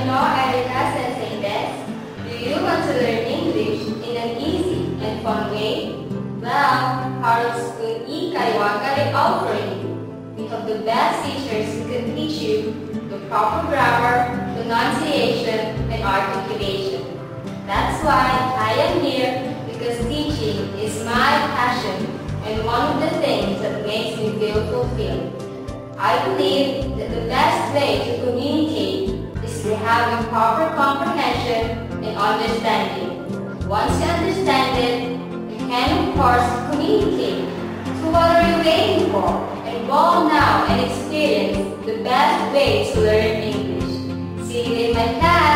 know Erika saying this? Do you want to learn English in an easy and fun way? Well, PARROTS-KUN ERIKA is offering. We have the best teachers who can teach you the proper grammar, pronunciation, and articulation. That's why I am here, because teaching is my passion and one of the things that makes me feel fulfilled. I believe that the best way to communicate is to have a proper comprehension and understanding. Once you understand it, you can of course communicate. So what are you waiting for? Enroll now and experience the best way to learn English. See you in my class!